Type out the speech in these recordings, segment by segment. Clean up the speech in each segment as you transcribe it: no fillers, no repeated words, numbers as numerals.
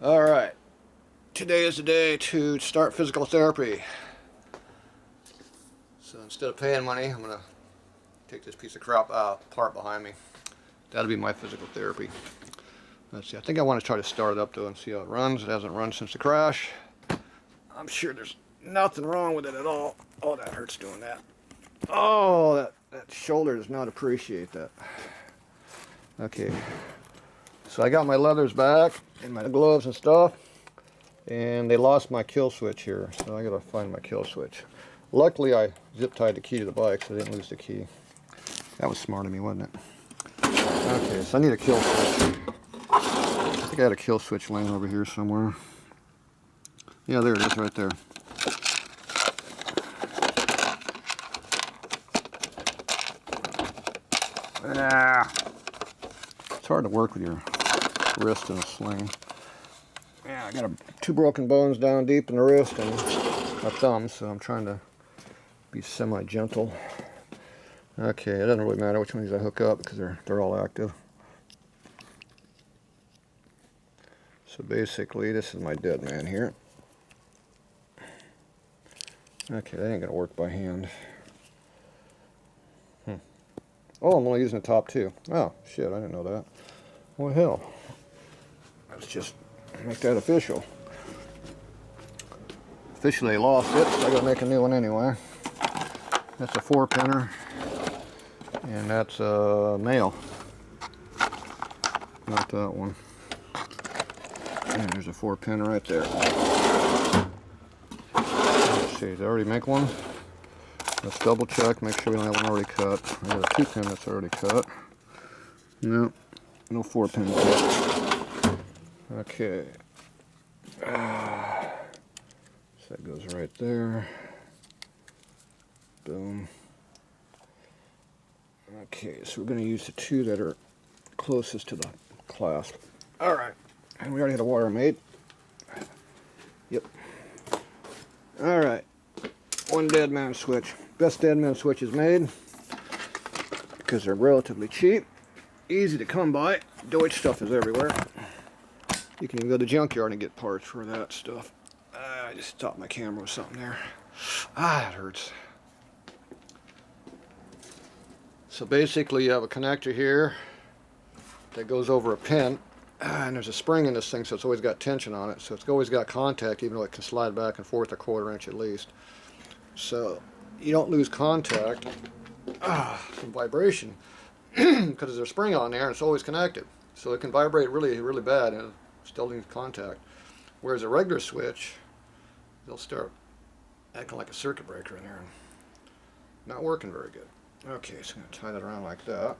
Alright, today is the day to start physical therapy. So instead of paying money, I'm going to take this piece of crap apart behind me. That'll be my physical therapy. Let's see, I think I want to try to start it up though and see how it runs. It hasn't run since the crash. I'm sure there's nothing wrong with it at all. Oh, that hurts doing that. Oh, that shoulder does not appreciate that. Okay, so I got my leathers back and my gloves and stuff, and they lost my kill switch here, so I gotta find my kill switch. Luckily I zip tied the key to the bike so I didn't lose the key. That was smart of me, wasn't it? Okay, so I need a kill switch. I think I had a kill switch laying over here somewhere. Yeah, there it is right there. Ah, it's hard to work with your wrist in a sling. Yeah, I got two broken bones down deep in the wrist and my thumb, so I'm trying to be semi-gentle. Okay, it doesn't really matter which ones I hook up because they're all active. So basically, this is my dead man here. Okay, that ain't gonna work by hand. Oh, I'm only using the top two. Oh, shit, I didn't know that. Well, hell. Let's just make that official. Officially lost it, so I gotta make a new one anyway. That's a 4-pinner, and that's a male. Not that one. And there's a 4-pinner right there. Let's see, did I already make one? Let's double check, make sure we don't have one already cut. I got a 2-pin that's already cut. No, no 4-pin cut. Okay. So that goes right there. Boom. Okay, so we're going to use the two that are closest to the clasp. Alright, and we already had a wire made. Yep. Alright, one dead man switch. Best dead man switch is made because they're relatively cheap, easy to come by. Deutsch stuff is everywhere. You can even go to the junkyard and get parts for that stuff. I just stopped my camera with something there. That hurts. So basically you have a connector here that goes over a pin, and there's a spring in this thing, so it's always got tension on it, so it's always got contact even though it can slide back and forth a 1/4 inch at least. So you don't lose contact from vibration because there's a spring on there and it's always connected, so it can vibrate really bad and still lose contact. Whereas a regular switch, they'll start acting like a circuit breaker in there and not working very good. Okay, so I'm going to tie that around like that.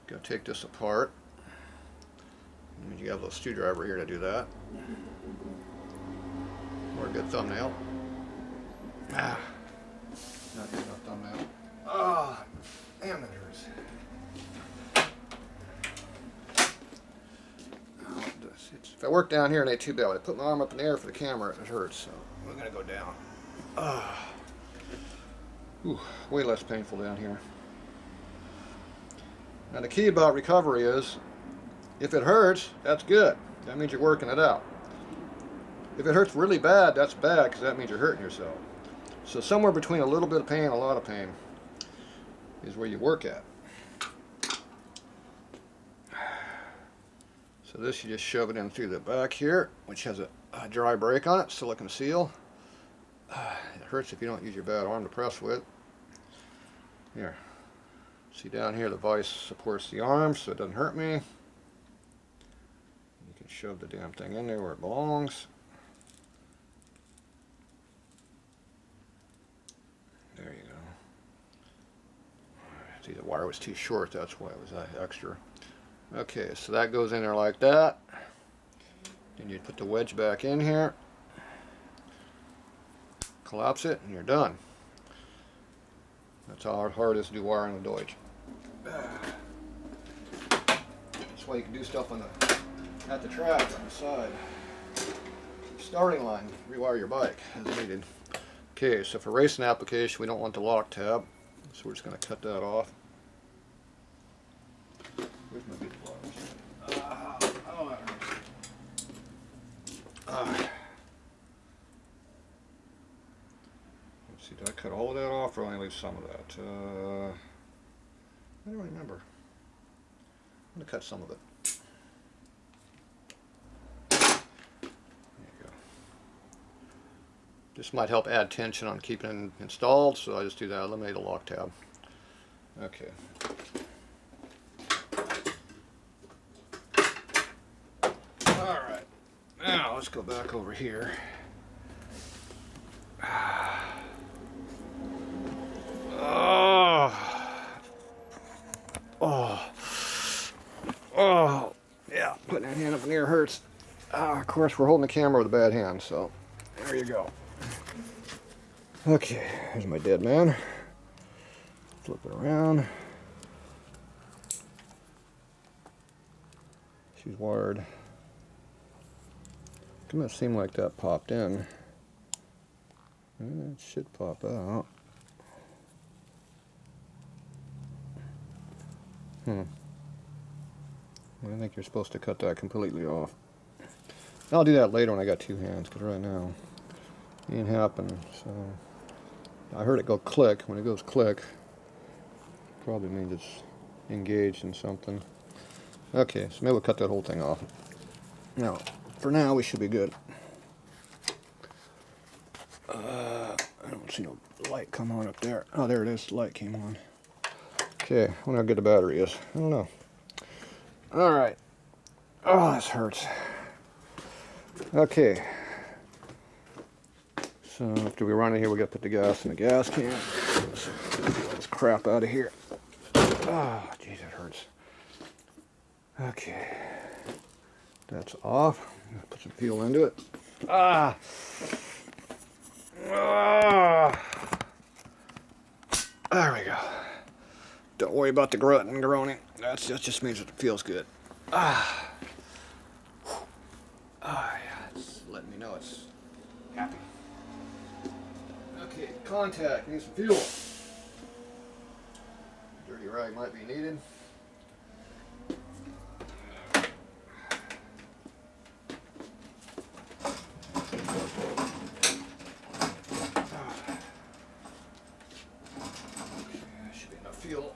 Going to take this apart. And you have a little screwdriver here to do that. Or a good thumbnail. Not good enough thumbnail. Ah, damn, it hurts. If I work down here, it ain't too bad. When I put my arm up in the air for the camera, it hurts. So we're going to go down. Ooh, way less painful down here. Now the key about recovery is, if it hurts, that's good. That means you're working it out. If it hurts really bad, that's bad because that means you're hurting yourself. So somewhere between a little bit of pain and a lot of pain is where you work at. So this, you just shove it in through the back here, which has a dry break on it, silicone seal. It hurts if you don't use your bad arm to press with. Here. See down here, the vise supports the arm so it doesn't hurt me. You can shove the damn thing in there where it belongs. There you go. See, the wire was too short, that's why it was extra. Okay, so that goes in there like that. Then you put the wedge back in here. Collapse it, and you're done. That's how hard it is to do wiring with Deutsch. That's why you can do stuff at the track on the side. Starting line, rewire your bike as needed. Okay, so for racing application, we don't want the lock tab, so we're just going to cut that off. Where's my big pliers? Oh, that hurts. See, did I cut all of that off or only leave some of that? I don't remember. I'm going to cut some of it. There you go. This might help add tension on keeping it installed, so I just do that. Eliminate the lock tab. Okay. Alright. Now let's go back over here. Oh, yeah, putting that hand up in the air hurts. Of course, we're holding the camera with a bad hand, so there you go. Okay, here's my dead man. Flip it around. She's wired. It doesn't seem like that popped in. It should pop out. I think you're supposed to cut that completely off. I'll do that later when I got two hands, because right now it ain't happening. So I heard it go click. When it goes click, probably means it's engaged in something. Okay, so maybe we'll cut that whole thing off. Now, for now, we should be good. I don't see no light come on up there. Oh, there it is. The light came on. Okay, I wonder how good the battery is. I don't know. Alright. Oh, this hurts. Okay. So after we run in here, we gotta put the gas in the gas can. Let's get this crap out of here. Oh, jeez, it hurts. Okay. That's off. Put some fuel into it. Ah! There we go. Don't worry about the grunting and groaning. That just means it feels good. Yeah, it's letting me know it's happy. Okay, contact. Need some fuel. Dirty rag might be needed. Should be enough fuel.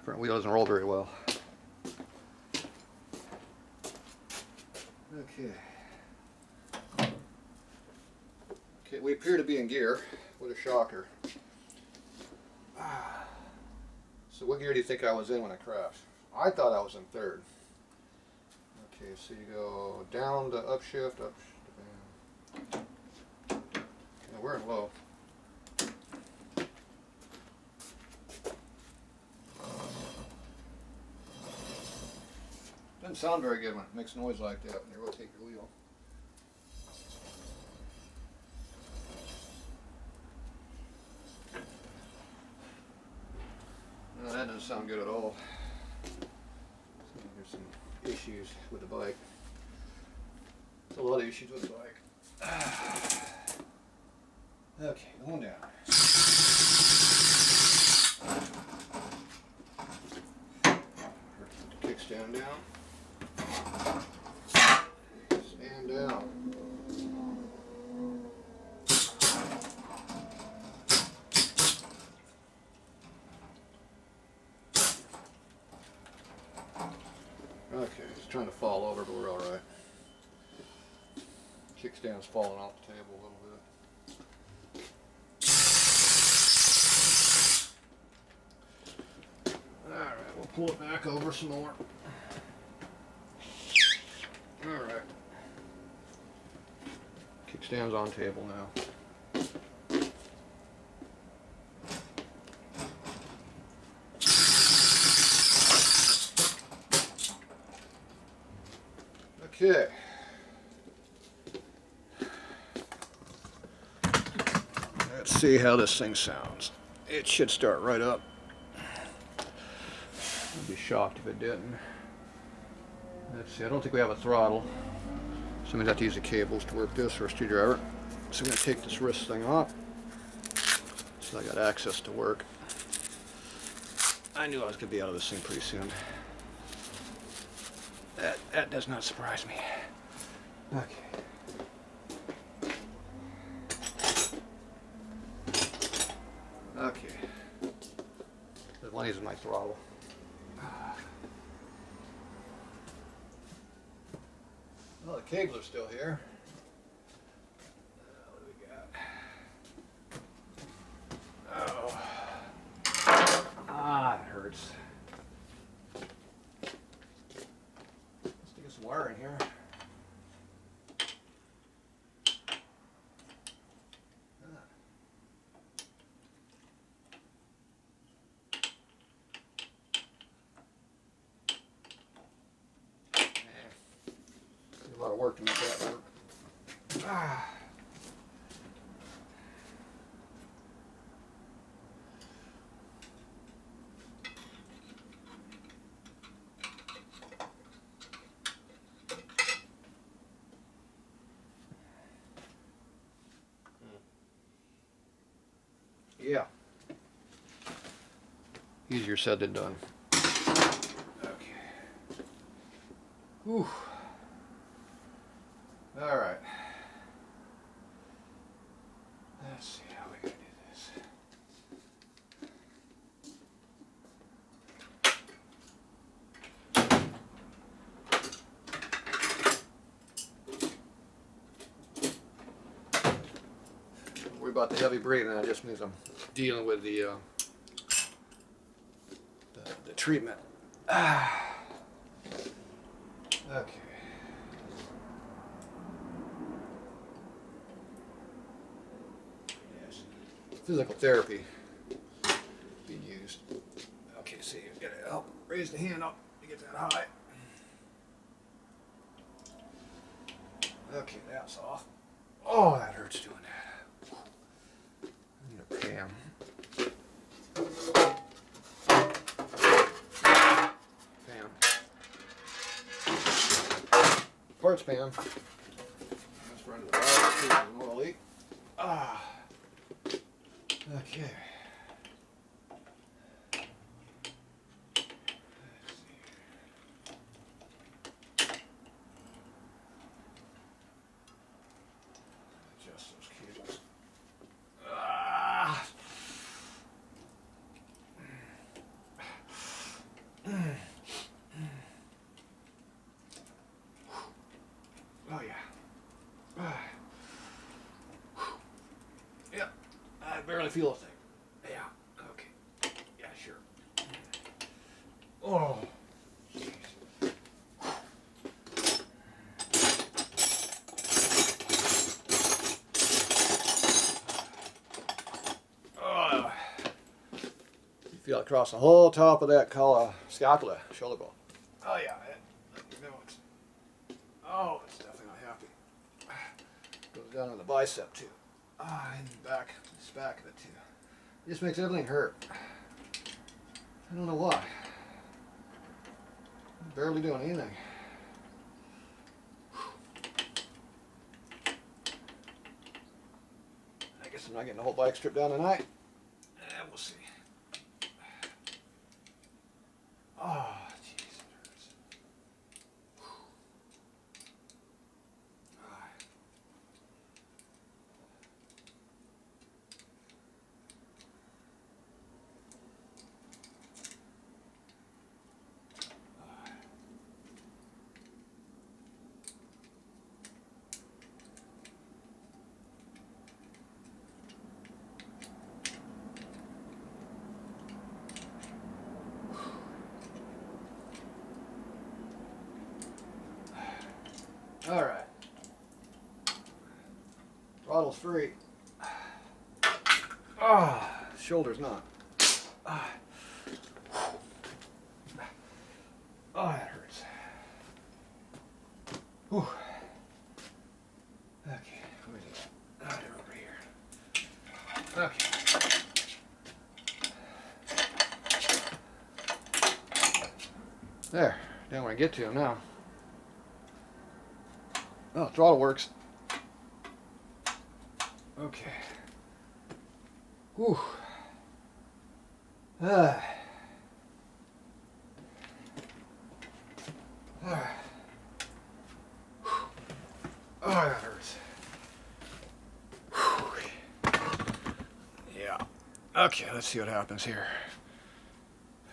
Front wheel doesn't roll very well. Okay. Okay, we appear to be in gear with a shocker. So what gear do you think I was in when I crashed? I thought I was in third. Okay, so you go down to upshift, up, down. Yeah, we're in low. Doesn't sound very good when it makes noise like that when you rotate your wheel. No, that doesn't sound good at all. There's some issues with the bike. There's a lot of issues with the bike. Okay, going down. Put the kickstand down. Stand down. Okay, it's trying to fall over, but we're all right. Kickstand's falling off the table a little bit. All right, we'll pull it back over some more. All right. Kickstand's on table now. Okay. Let's see how this thing sounds. It should start right up. I'd be shocked if it didn't. Let's see, I don't think we have a throttle. So I'm gonna have to use the cables to work this or a screwdriver. So I'm gonna take this wrist thing off. So I got access to work. I knew I was gonna be out of this thing pretty soon. That does not surprise me. Okay. Okay. There's one using my throttle. Well, the cables are still here. What do we got? Oh. Ah, it hurts. Let's get some wire in here. A lot of work to make that work. Ah. Yeah. Easier said than done. Okay. Whew. All right. Let's see how we're going to do this. Don't worry about the heavy breathing. That just means I'm dealing with the treatment. Ah. Okay. Physical therapy being used. Okay, so you gotta help raise the hand up to get that high. Okay, that's off. Oh, that hurts doing that. I need a Pam. Parts Pam. Let's run to the bottom, an oil leak. Ah. Okay. Let's see. Adjust those cables. Ah. Oh yeah. Yep. I barely feel a thing. Yeah. Okay. Yeah, sure. Oh. Jeez. Oh. You feel it across the whole top of that scapula, shoulder bone. Oh yeah. Oh, it's definitely not happy. Goes down on the bicep too. Ah, and the back, this back of it too. It just makes everything hurt. I don't know why. I'm barely doing anything. I guess I'm not getting the whole bike stripped down tonight. And we'll see. Oh, jeez, it hurts. All right. Throttle's free. Ah, shoulder's not. Ah, that hurts. Whew. Okay, what is it? Oh, they're over here. Okay. There, down where I get to him now. Oh, throttle works. Okay. Whew. Ah. Ah. Oh, that hurts. Whew. Yeah. Okay, let's see what happens here.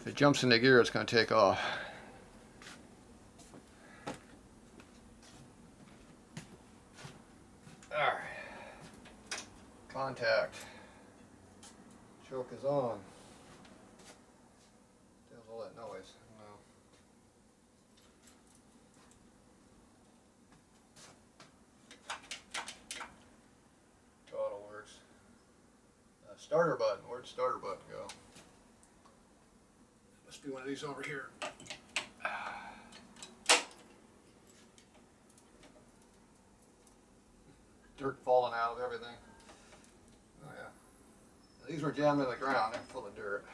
If it jumps into gear, it's going to take off. Alright. Contact. Choke is on. There's all that noise. No. Throttle works. Starter button. Where'd the starter button go? Must be one of these over here. Dirt falling out of everything. Oh yeah. These were jammed in the ground. They're full of dirt.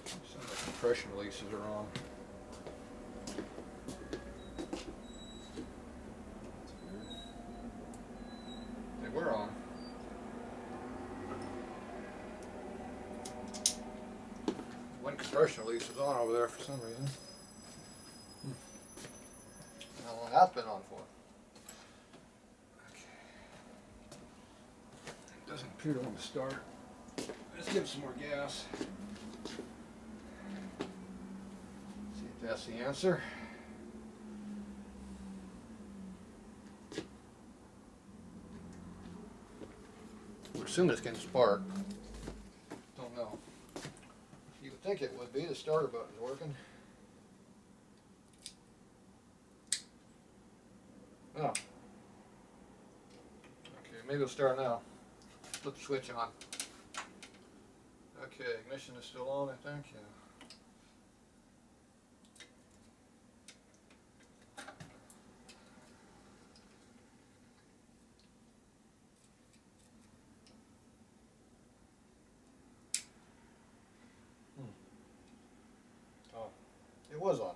Some of the compression releases are on. They were on. One compression release is on over there for some reason. How long that's been on for? Okay. It doesn't appear to want to start. Let's give it some more gas. See if that's the answer. We're assuming it's going to spark. Don't know. You would think it would be. The starter button's working. Oh. Okay, maybe it'll start now. Flip the switch on. Okay, ignition is still on, I think. Yeah. Oh, it was on.